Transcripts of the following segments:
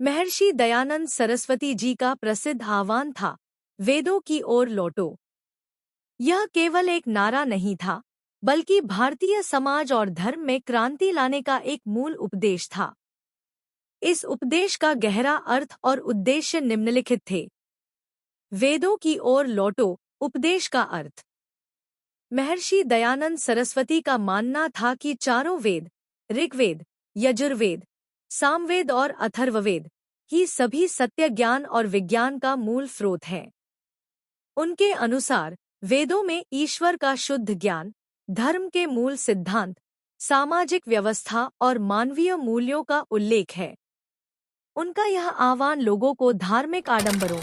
महर्षि दयानंद सरस्वती जी का प्रसिद्ध आह्वान था, वेदों की ओर लौटो। यह केवल एक नारा नहीं था, बल्कि भारतीय समाज और धर्म में क्रांति लाने का एक मूल उपदेश था। इस उपदेश का गहरा अर्थ और उद्देश्य निम्नलिखित थे। वेदों की ओर लौटो। उपदेश का अर्थ। महर्षि दयानंद सरस्वती का मानना था कि चारों वेद, ऋग्वेद, यजुर्वेद, सामवेद और अथर्ववेद ही सभी सत्य, ज्ञान और विज्ञान का मूल स्रोत हैं। उनके अनुसार वेदों में ईश्वर का शुद्ध ज्ञान, धर्म के मूल सिद्धांत, सामाजिक व्यवस्था और मानवीय मूल्यों का उल्लेख है। उनका यह आह्वान लोगों को धार्मिक आडंबरों,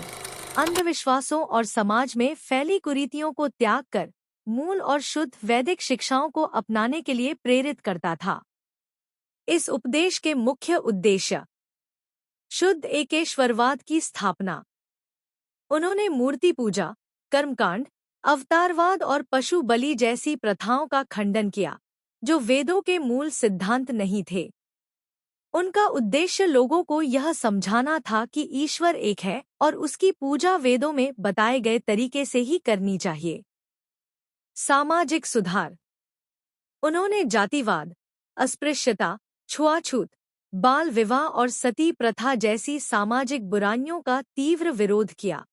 अंधविश्वासों और समाज में फैली कुरीतियों को त्याग कर मूल और शुद्ध वैदिक शिक्षाओं को अपनाने के लिए प्रेरित करता था। इस उपदेश के मुख्य उद्देश्य। शुद्ध एकेश्वरवाद की स्थापना। उन्होंने मूर्ति पूजा, कर्मकांड, अवतारवाद और पशु बलि जैसी प्रथाओं का खंडन किया, जो वेदों के मूल सिद्धांत नहीं थे। उनका उद्देश्य लोगों को यह समझाना था कि ईश्वर एक है और उसकी पूजा वेदों में बताए गए तरीके से ही करनी चाहिए। सामाजिक सुधार। उन्होंने जातिवाद, अस्पृश्यता, छुआछूत, बाल विवाह और सती प्रथा जैसी सामाजिक बुराइयों का तीव्र विरोध किया।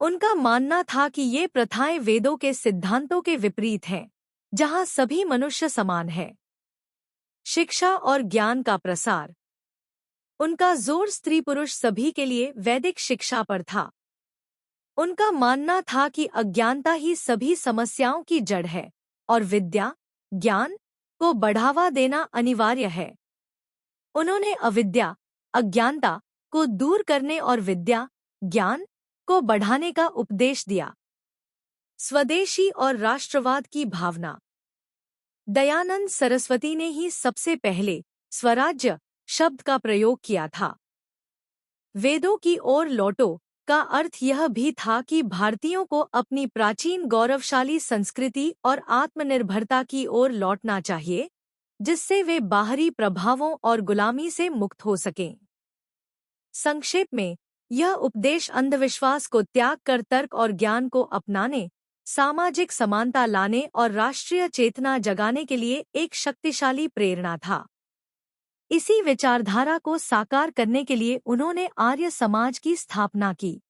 उनका मानना था कि ये प्रथाएं वेदों के सिद्धांतों के विपरीत हैं, जहां सभी मनुष्य समान हैं। शिक्षा और ज्ञान का प्रसार। उनका जोर स्त्री पुरुष सभी के लिए वैदिक शिक्षा पर था। उनका मानना था कि अज्ञानता ही सभी समस्याओं की जड़ है और विद्या, ज्ञान को बढ़ावा देना अनिवार्य है। उन्होंने अविद्या, अज्ञानता को दूर करने और विद्या, ज्ञान को बढ़ाने का उपदेश दिया। स्वदेशी और राष्ट्रवाद की भावना। दयानंद सरस्वती ने ही सबसे पहले स्वराज्य शब्द का प्रयोग किया था। वेदों की ओर लौटो का अर्थ यह भी था कि भारतीयों को अपनी प्राचीन गौरवशाली संस्कृति और आत्मनिर्भरता की ओर लौटना चाहिए, जिससे वे बाहरी प्रभावों और गुलामी से मुक्त हो सकें। संक्षेप में, यह उपदेश अंधविश्वास को त्याग कर तर्क और ज्ञान को अपनाने, सामाजिक समानता लाने और राष्ट्रीय चेतना जगाने के लिए एक शक्तिशाली प्रेरणा था। इसी विचारधारा को साकार करने के लिए उन्होंने आर्य समाज की स्थापना की।